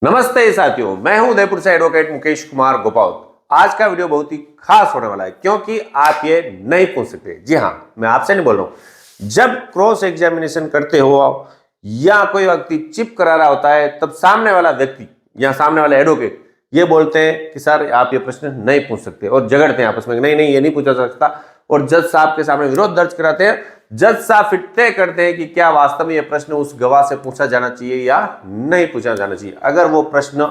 नमस्ते साथियों, मैं हूं उदयपुर से एडवोकेट मुकेश कुमार गोपावत। आज का वीडियो बहुत ही खास होने वाला है क्योंकि आप ये नहीं पूछ सकते। जी हां, मैं आपसे नहीं बोल रहा हूं। जब क्रॉस एग्जामिनेशन करते हो या कोई व्यक्ति चिप करा रहा होता है, तब सामने वाला व्यक्ति या सामने वाला एडवोकेट ये बोलते हैं कि सर आप ये प्रश्न नहीं पूछ सकते, और झगड़ते हैं आपस में, नहीं नहीं ये नहीं पूछा जा सकता, और जज साहब के सामने विरोध दर्ज कराते हैं। जज साहब फिर तय करते हैं कि क्या वास्तव में यह प्रश्न उस गवाह से पूछा जाना चाहिए या नहीं पूछा जाना चाहिए। अगर वो प्रश्न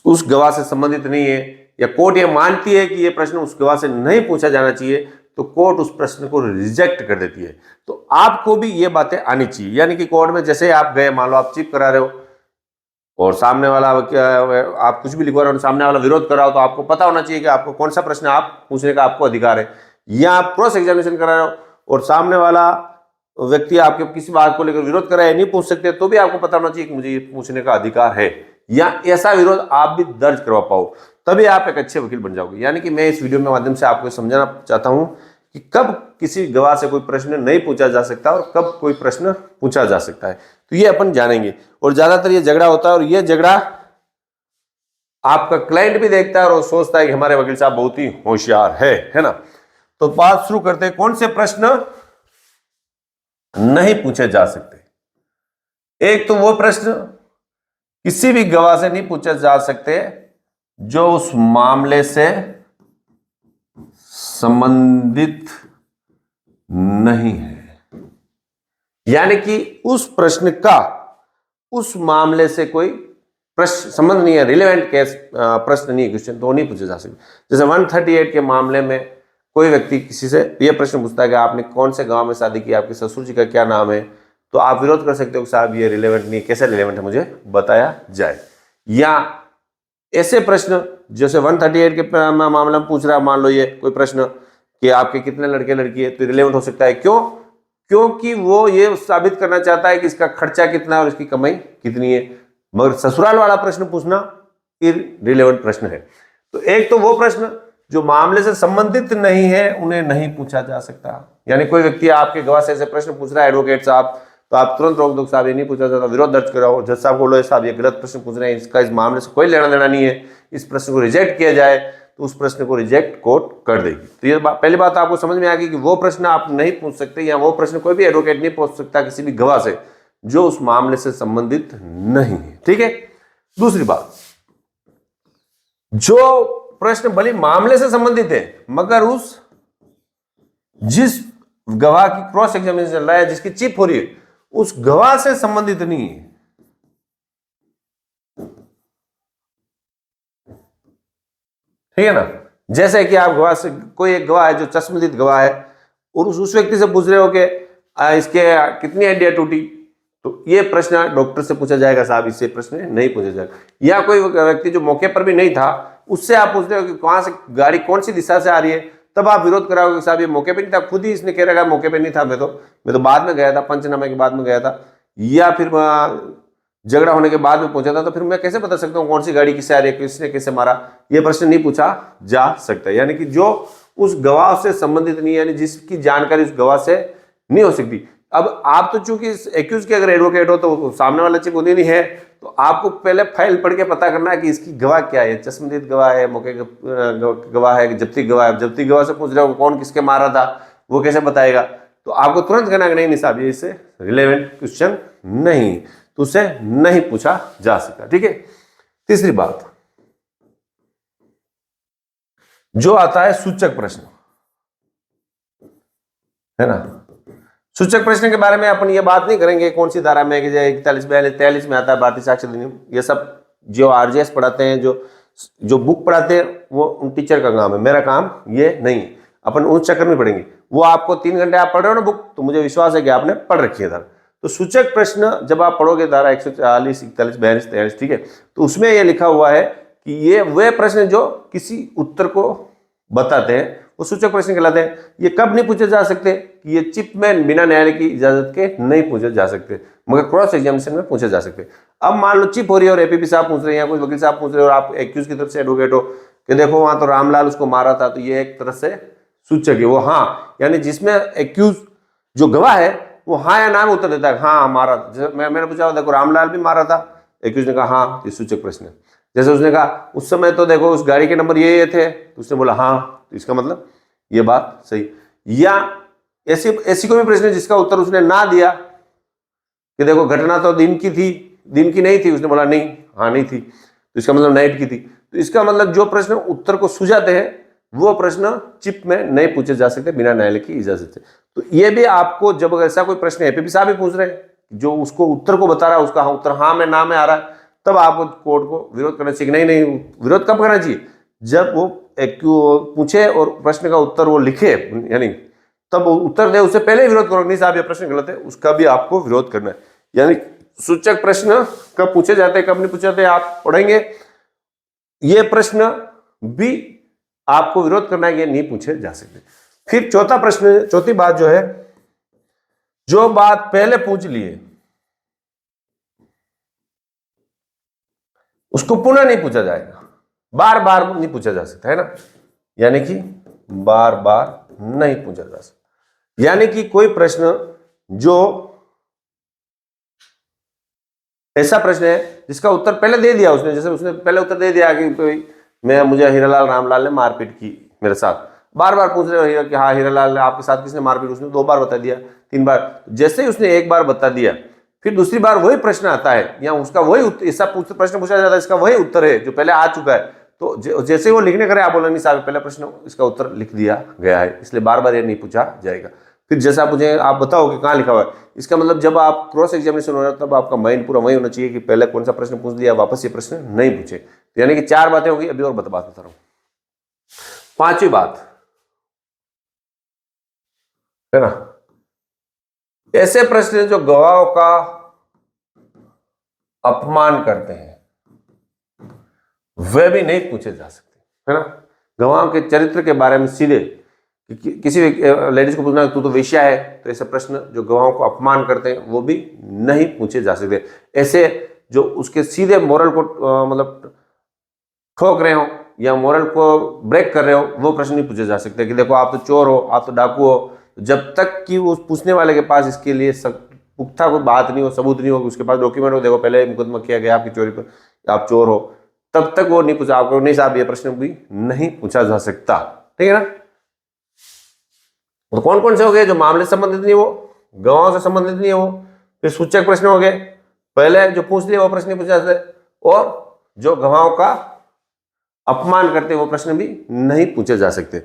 उस गवाह से संबंधित नहीं है या कोर्ट ये मानती है कि यह प्रश्न उस गवाह से नहीं पूछा जाना चाहिए, तो कोर्ट उस प्रश्न को रिजेक्ट कर देती है। तो आपको भी ये बातें आनी चाहिए, यानी कि कोर्ट में जैसे आप गए, मान लो आप चिप करा रहे हो और सामने वाला आप कुछ भी लिखवा रहे हो, सामने वाला विरोध कर रहा हो, तो आपको पता होना चाहिए कि आपको कौन सा प्रश्न आप पूछने का आपको अधिकार है। या आप क्रॉस एग्जामिनेशन करा रहे हो और सामने वाला व्यक्ति आपके किसी बात को लेकर विरोध कर रहा है, नहीं पूछ सकते, तो भी आपको पता होना चाहिए कि मुझे ये पूछने का अधिकार है, या ऐसा विरोध आप भी दर्ज करवा पाओ, तभी आप एक अच्छे वकील बन जाओगे। यानी कि मैं इस वीडियो के माध्यम से आपको समझाना चाहता हूं कि कब किसी गवाह से कोई प्रश्न नहीं पूछा जा सकता और कब कोई प्रश्न पूछा जा सकता है, तो ये अपन जानेंगे। और ज्यादातर ये झगड़ा होता है, और ये झगड़ा आपका क्लाइंट भी देखता है और सोचता है कि हमारे वकील साहब बहुत ही होशियार है ना। तो बात शुरू करते हैं, कौन से प्रश्न नहीं पूछे जा सकते। एक तो वो प्रश्न किसी भी गवाह से नहीं पूछे जा सकते जो उस मामले से संबंधित नहीं है, यानी कि उस प्रश्न का उस मामले से कोई प्रश्न संबंध नहीं है, रिलेवेंट केस प्रश्न नहीं है, क्वेश्चन तो नहीं पूछे जा सकते। जैसे 138 के मामले में कोई व्यक्ति किसी से यह प्रश्न पूछता है कि आपने कौन से गांव में शादी की, आपके ससुर जी का क्या नाम है, तो आप विरोध कर सकते हो कि साहब ये रिलेवेंट नहीं, कैसे रिलेवेंट है, मुझे बताया जाए। या ऐसे प्रश्न जैसे 138 के मामले में पूछ रहा है, मान लो ये कोई प्रश्न कि आपके कितने लड़के लड़की है, तो रिलेवेंट हो सकता है। क्यों? क्योंकि वो ये साबित करना चाहता है कि इसका खर्चा कितना है और इसकी कमाई कितनी है। मगर ससुराल वाला प्रश्न पूछना इररिलेवेंट प्रश्न है। तो एक तो वो प्रश्न जो मामले से संबंधित नहीं है, उन्हें नहीं पूछा जा सकता। यानी कोई व्यक्ति आपके गवाह से ऐसे प्रश्न पूछ रहा है, एडवोकेट साहब, तो आप तुरंत रोक दो, साहब ये नहीं पूछा जाता, विरोध दर्ज कराओ। जज साहब बोलो साहब ये गलत प्रश्न पूछ रहे हैं, इसका इस मामले से कोई लेना देना नहीं है, इस प्रश्न को रिजेक्ट किया जाए, तो उस प्रश्न को रिजेक्ट कोर्ट कर देगी। तो ये पहली बात आपको समझ में आ गई कि वो प्रश्न आप नहीं पूछ सकते, या वो प्रश्न कोई भी एडवोकेट नहीं पूछ सकता किसी भी गवाह से जो उस मामले से संबंधित नहीं है। ठीक है। दूसरी बात, जो प्रश्न भले मामले से संबंधित है मगर उस जिस गवाह की क्रॉस एग्जामिनेशन चल रहा है, जिसकी चिप हो रही है, उस गवाह से संबंधित नहीं है। ठीक है ना। जैसे कि आप गवाह से, कोई एक गवाह है जो चश्मदीद गवाह है, और उस व्यक्ति से पूछ रहे हो कि इसके कितनी हड्डियां टूटी, तो ये प्रश्न डॉक्टर से पूछा जाएगा, साहब इससे प्रश्न नहीं पूछा जाएगा। या कोई व्यक्ति जो मौके पर भी नहीं था, उससे आप पूछ रहे हो कि कहां से गाड़ी कौन सी दिशा से आ रही है, तब आप विरोध कराओगे साहब ये मौके पे नहीं था, खुद ही इसने कह रहा है मौके पे नहीं था, मैं तो बाद में गया था, पंचनामे के बाद में गया था, या फिर झगड़ा होने के बाद में पहुंचा था, तो फिर मैं कैसे बता सकता हूँ कौन सी गाड़ी किससे आ रही है, किसने कैसे मारा। यह प्रश्न नहीं पूछा जा सकता। यानी कि जो उस गवाह से संबंधित नहीं, यानी जिसकी जानकारी उस गवाह से नहीं हो सकती। अब आप तो चूंकि एक्यूज के अगर एडवोकेट हो, तो सामने वाला चिप होनी नहीं है, तो आपको पहले फाइल पढ़ के पता करना है कि इसकी गवाह क्या है, चश्मदीद गवाह है, मौके गवाह है, जब्ती गवाह है। जब्ती गवाह से पूछ रहे हो कौन किसके मारा था, वो कैसे बताएगा, तो आपको तुरंत कहना कि नहीं साहब ये इससे रिलेवेंट क्वेश्चन नहीं, तो उसे नहीं पूछा जा सकता। ठीक है। तीसरी बात जो आता है सूचक प्रश्न, है ना। सूचक प्रश्न के बारे में अपन ये बात नहीं करेंगे कौन सी धारा में, 41, 42, 43 में आता है भारतीय साक्ष्य अधिनियम। ये सब जो आरजीएस पढ़ाते हैं, जो बुक पढ़ाते हैं, वो उन टीचर का काम है, मेरा काम ये नहीं। अपन उस चक्कर में पढ़ेंगे। वो आपको 3 घंटे आप पढ़ रहे हो ना बुक, तो मुझे विश्वास है कि आपने पढ़ रखी है धारा। तो सूचक प्रश्न जब आप पढ़ोगे धारा 140, 41, 42, 43, ठीक है, तो उसमें यह लिखा हुआ है कि ये वे प्रश्न जो किसी उत्तर को बताते हैं, वो सूचक प्रश्न कहलाते हैं। ये कब नहीं पूछे जा सकते कि ये चिप में बिना न्यायालय की इजाजत के नहीं पूछे जा सकते, मगर क्रॉस एग्जामिनेशन में पूछे जा सकते। अब मान लो चिप हो रही है और एपीपी साहब पूछ रहे हैं या कोई वकील साहब पूछ रहे हो, और आप एक्यूज की तरफ से एडवोकेट हो कि देखो वहां तो रामलाल उसको मारा था, तो ये एक तरह से सूचक है। वो हाँ, यानी जिसमें एक्यूज जो गवाह है वो हाँ या ना में उत्तर देता है, हाँ मारा। मैंने पूछा देखो रामलाल भी मारा था, एक उसने कहा हाँ, ये सूचक प्रश्न है। जैसे उसने कहा उस समय तो देखो उस गाड़ी के नंबर ये थे, तो उसने बोला हाँ, तो इसका मतलब ये बात सही। या ऐसी ऐसी कोई भी प्रश्न जिसका उत्तर उसने ना दिया कि देखो घटना तो दिन की थी, दिन की नहीं थी, उसने बोला नहीं, हाँ नहीं थी, तो इसका मतलब नाइट की थी। तो इसका मतलब जो प्रश्न उत्तर को सुझाते हैं वो प्रश्न चिप में नहीं पूछे जा सकते बिना न्यायालय की इजाजत से। तो ये भी आपको जब ऐसा कोई प्रश्न एपीपी साहब भी पूछ रहे हैं, जो उसको उत्तर को बता रहा है, उसका हाँ उत्तर हाँ में ना में आ रहा है, तब आपको कोर्ट को विरोध करना चाहिए। नहीं नहीं, विरोध कब करना चाहिए? जब वो पूछे और प्रश्न का उत्तर वो लिखे, यानी तब उत्तर दे, उससे पहले विरोध करो, नहीं साहब ये प्रश्न गलत है, उसका भी आपको विरोध करना है। यानी सूचक प्रश्न कब पूछे जाते हैं, कब नहीं पूछे जाते, आप पढ़ेंगे। ये प्रश्न भी आपको विरोध करना है, ये नहीं पूछे जा सकते। फिर चौथा प्रश्न, चौथी बात जो है, जो बात पहले पूछ लिए उसको पुनः नहीं पूछा जाएगा, बार बार नहीं पूछा जा सकता, है ना। यानी कि बार बार नहीं पूछा जा सकता। यानी कि कोई प्रश्न जो ऐसा प्रश्न है जिसका उत्तर पहले दे दिया उसने, जैसे उसने पहले उत्तर दे दिया कि मुझे हीरालाल रामलाल ने मारपीट की मेरे साथ, बार बार पूछ रहे हो कि हाँ हीरालाल ने आपके साथ किसने मारपीट, उसने 2 बार बता दिया, 3 बार। जैसे ही उसने 1 बार बता दिया, फिर दूसरी बार वही प्रश्न आता है या उसका वही ऐसा प्रश्न पूछा जाता है, इसका वही उत्तर है जो पहले आ चुका है, तो जैसे वो लिखने करे आप बोला नहीं साहब पहला प्रश्न इसका उत्तर लिख दिया गया है, इसलिए बार बार ये नहीं पूछा जाएगा। फिर जैसा मुझे आप बताओ कि कहाँ लिखा हुआ है, इसका मतलब जब आप क्रॉस एग्जामिनेशन हो रहा है तब आपका माइंड पूरा वही होना चाहिए कि पहले कौन सा प्रश्न पूछ दिया, वापस ये प्रश्न नहीं पूछे। तो यानी कि 4 बातें होगी। अभी और बात बता रहा हूं, 5वीं बात है ना, ऐसे प्रश्न जो गवाहों का अपमान करते हैं वे भी नहीं पूछे जा सकते, है ना। गवाहों के चरित्र के बारे में सीधे किसी लेडीज को पूछना तू तो वेश्या है, तो ऐसे प्रश्न जो गवाहों को अपमान करते हैं वो भी नहीं पूछे जा सकते। ऐसे जो उसके सीधे मोरल को मतलब ठोक रहे हो या मोरल को ब्रेक कर रहे हो, वो प्रश्न नहीं पूछे जा सकते कि देखो आप तो चोर हो, आप तो डाकू हो। जब तक कि उस पूछने वाले के पास इसके लिए पुख्ता कोई बात नहीं हो, सबूत नहीं हो, उसके पास डॉक्यूमेंट हो, देखो पहले मुकदमा किया गया आपकी चोरी पर, आप चोर हो, तब तक वो नहीं पूछा आपको, नहीं साहब ये प्रश्न भी नहीं पूछा जा सकता, ठीक है ना। तो कौन कौन से हो गए? जो मामले से संबंधित नहीं हो, गवाहों से संबंधित नहीं हो, फिर सूचक प्रश्न हो गए, पहले जो पूछ लिया वो प्रश्न नहीं पूछा जाते, और जो गवाहों का अपमान करते वो प्रश्न भी नहीं पूछे जा सकते।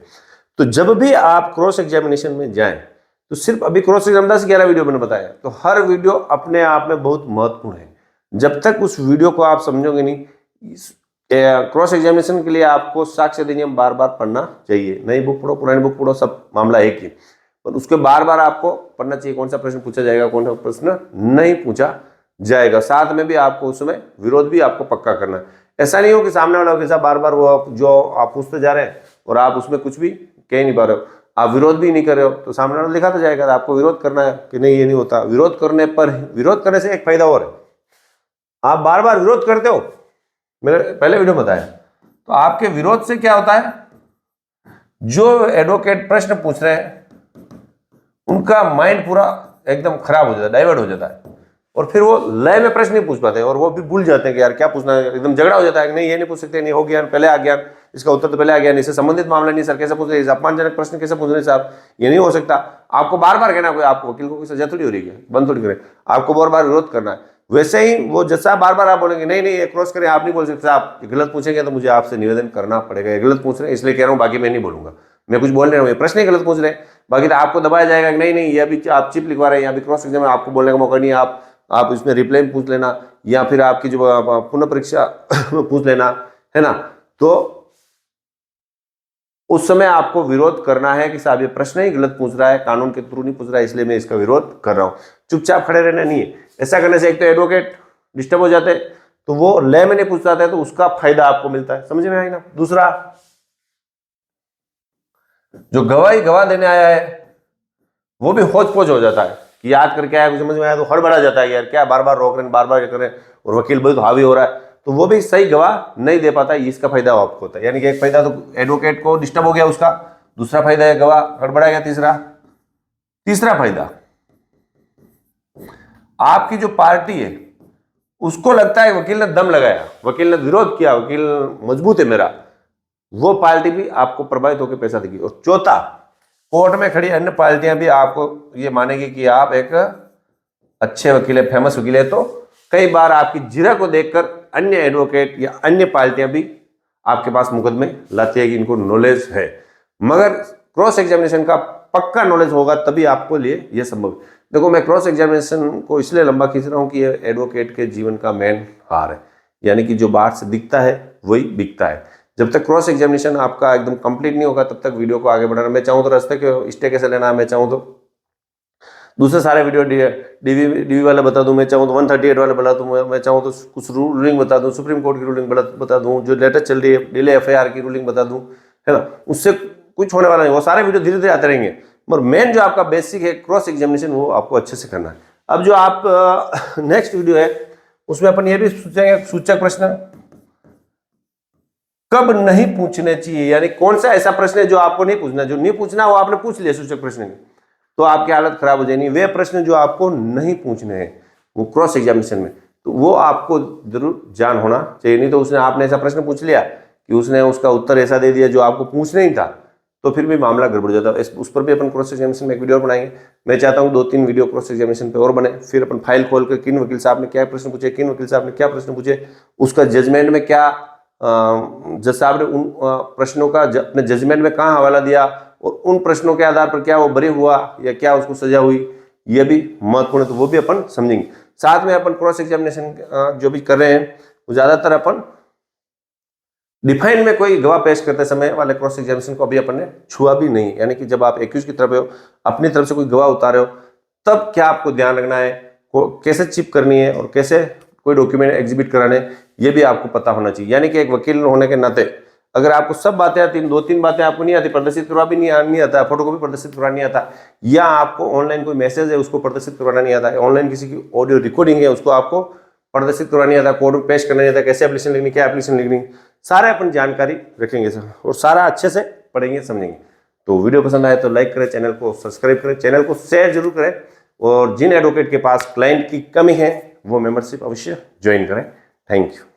तो जब भी आप क्रॉस एग्जामिनेशन में जाएं, तो सिर्फ अभी क्रॉस एग्जाम 10-11 वीडियो मैंने बताया, तो हर वीडियो अपने आप में बहुत महत्वपूर्ण है। जब तक उस वीडियो को आप समझोगे नहीं, क्रॉस एग्जामिनेशन के लिए आपको साक्ष्य अधिनियम बार बार पढ़ना चाहिए। नई बुक पढ़ो, पुरानी बुक पढ़ो, सब मामला एक ही, पर उसके बार बार आपको पढ़ना चाहिए कौन सा प्रश्न पूछा जाएगा, कौन सा प्रश्न नहीं पूछा जाएगा। साथ में भी आपको उसमें विरोध भी आपको पक्का करना है। ऐसा नहीं हो कि सामने वाला के साथ बार बार वो जो आप पूछते जा रहे हैं और आप उसमें कुछ भी कह नहीं पा रहे हो, आप विरोध भी नहीं कर रहे हो, तो सामने वाला लिखाता जाएगा, आपको विरोध करना है कि नहीं ये नहीं होता। विरोध करने पर, विरोध करने से एक फायदा और है, आप बार बार विरोध करते हो, मैंने पहले वीडियो बताया, तो आपके विरोध से क्या होता है, जो एडवोकेट प्रश्न पूछ रहे हैं उनका माइंड पूरा एकदम खराब हो जाता है, डाइवर्ट हो जाता है, और फिर वो लय में प्रश्न नहीं पूछ पाते और वो भी भूल जाते हैं कि यार क्या पूछना है, एकदम झगड़ा हो जाता है कि नहीं ये नहीं पूछ सकते, नहीं हो गया पहले आ गया, इसका उत्तर तो पहले आ गया, इससे संबंधित मामला नहीं सर, कैसे पूछ रहे, अपमानजनक प्रश्न कैसे पूछ रहे साहब, ये नहीं हो सकता। आपको बार बार कहना, कोई आपको वकील को कोई सजा थोड़ी हो रही है, बंद थोड़ी करें, आपको बार बार विरोध करना है। वैसे ही वो जैसा बार बार आप बोलेंगे नहीं नहीं ये क्रॉस करें, आप नहीं बोल सकते, आप गलत पूछेंगे तो मुझे आपसे निवेदन करना पड़ेगा, ये गलत पूछ रहे हैं इसलिए कह रहा हूँ, बाकी मैं नहीं बोलूंगा, मैं कुछ बोल रहा हूँ, ये प्रश्न ही गलत पूछ रहे हैं, बाकी तो आपको दबाया जाएगा कि नहीं नहीं ये अभी आप चिप लिखवा रहे हैं, अभी क्रॉस एग्जाम में आपको बोलने का मौका नहीं है, आप इसमें रिप्लाई में पूछ लेना या फिर आपकी जो पुनः परीक्षा पूछ लेना, है ना। तो उस समय आपको विरोध करना है कि साहब ये प्रश्न ही गलत पूछ रहा है, कानून के थ्रू नहीं पूछ रहा है, इसलिए मैं इसका विरोध कर रहा हूं। चुपचाप खड़े रहना नहीं है। ऐसा करने से एक तो एडवोकेट डिस्टर्ब हो जाते, तो वो लय में नहीं पूछ पाते, तो उसका फायदा आपको मिलता है, समझ में आई ना। दूसरा, जो गवाह देने आया है वो भी होच पोच हो जाता है कि याद करके आया, समझ में आया तो हड़बड़ा जाता है, यार क्या बार बार रोक रहे हैं, बार बार कर रहे हैं, और वकील बहुत हावी हो रहा है, तो वो भी सही गवाह नहीं दे पाता है। इसका फायदा आपको होता है, यानी कि एक फायदा तो एडवोकेट को डिस्टर्ब हो गया उसका, दूसरा फायदा है गवाह हड़बड़ा गया, तीसरा फायदा, आपकी जो पार्टी है उसको लगता है वकील ने दम लगाया, वकील ने विरोध किया, वकील मजबूत है मेरा, वो पार्टी भी आपको प्रभावित होकर पैसा देगी। और चौथा, कोर्ट में खड़ी अन्य पार्टियां भी आपको ये मानेगी कि आप एक अच्छे वकील है, फेमस वकील है, तो कई बार आपकी जिरह को देखकर अन्य एडवोकेट या अन्य पार्टियां भी आपके पास मुकदमे लाती है कि इनको नॉलेज है। मगर क्रॉस एग्जामिनेशन का पक्का नॉलेज होगा तभी आपको लिए यह संभव। देखो, मैं क्रॉस एग्जामिनेशन को इसलिए लंबा खींच रहा हूं कि ये एडवोकेट के जीवन का मेन हार है, यानी कि जो बाहर से दिखता है वही बिकता है। जब तक क्रॉस एग्जामिनेशन आपका एकदम कंप्लीट नहीं होगा तब तक वीडियो को आगे बढ़ाना। मैं चाहूँ तो रास्ते के स्टे कैसे लेना है, मैं चाहूँ तो दूसरे सारे वीडियो डीवी वाला बता दूं, मैं चाहूँ तो 138 वाला बता दूं, मैं चाहूँ तो कुछ रूलिंग बता दूं, सुप्रीम कोर्ट की रूलिंग बता दूं, जो लेटेस्ट चल रही है डिले एफआईआर की रूलिंग बता दूं, है ना। उससे कुछ होने वाला नहीं, वो सारे वीडियो धीरे धीरे आते रहेंगे। मगर मेन जो आपका बेसिक है क्रॉस एग्जामिनेशन, वो आपको अच्छे से करना है। अब जो आप नेक्स्ट वीडियो है उसमें अपन ये भी सोचेंगे सूचक प्रश्न कब नहीं पूछने चाहिए, यानी कौन सा ऐसा प्रश्न है जो आपको नहीं पूछना, जो नहीं पूछना वो आपने पूछ लिया सूचक प्रश्न में तो आपकी हालत खराब हो जाएगी। वे प्रश्न जो आपको नहीं पूछने हैं वो क्रॉस एग्जामिनेशन में, तो वो आपको जरूर जान होना चाहिए। नहीं तो उसने आपने ऐसा प्रश्न पूछ लिया कि उसने उसका उत्तर ऐसा दे दिया जो आपको पूछना ही था, तो फिर भी मामला गड़बड़ जाता है। उस पर भी अपन क्रॉस एग्जामिनेशन में एक वीडियो बनाएंगे। मैं चाहता हूँ 2-3 वीडियो क्रॉस एग्जामिनेशन पे और बने, फिर अपन फाइल खोल कर किन वकील साहब ने क्या प्रश्न पूछे, किन वकील साहब ने क्या प्रश्न पूछे, उसका जजमेंट में क्या जज साहब ने उन प्रश्नों का अपने जजमेंट में कहाँ हवाला दिया और उन प्रश्नों के आधार पर क्या वो बरी हुआ या क्या उसको सजा हुई, ये भी महत्वपूर्ण है, तो वो भी अपन समझेंगे। साथ में अपन क्रॉस एग्जामिनेशन जो भी कर रहे हैं वो ज्यादातर अपन डिफाइन में कोई गवाह पेश करते समय वाले क्रॉस एग्जामिनेशन को अभी अपन ने छुआ भी नहीं, यानी कि जब आप एक्यूज की तरफ हो, अपनी तरफ से कोई गवाह उतारे हो, तब क्या आपको ध्यान रखना है, कैसे चिप करनी है और कैसे कोई डॉक्यूमेंट एग्जिबिट कराने, ये भी आपको पता होना चाहिए। यानी कि एक वकील होने के नाते अगर आपको सब बातें आती, 2-3 बातें आपको नहीं आती, प्रदर्शित करवा भी नहीं आता, फोटो को भी प्रदर्शित करवा नहीं आता, या आपको ऑनलाइन कोई मैसेज है उसको प्रदर्शित करवाना नहीं आता, ऑनलाइन किसी की ऑडियो रिकॉर्डिंग है उसको आपको प्रदर्शित करवाना नहीं आता, कोर्ट में पेश करना नहीं आता, कैसे एप्लीकेशन लिखनी, क्या एप्लीकेशन लिखनी, सारे अपन जानकारी रखेंगे सर, और सारा अच्छे से पढ़ेंगे समझेंगे। तो वीडियो पसंद आए तो लाइक करें, चैनल को सब्सक्राइब करें, चैनल को शेयर जरूर करें, और जिन एडवोकेट के पास क्लाइंट की कमी है वो मेंबरशिप अवश्य ज्वाइन करें। Thank you.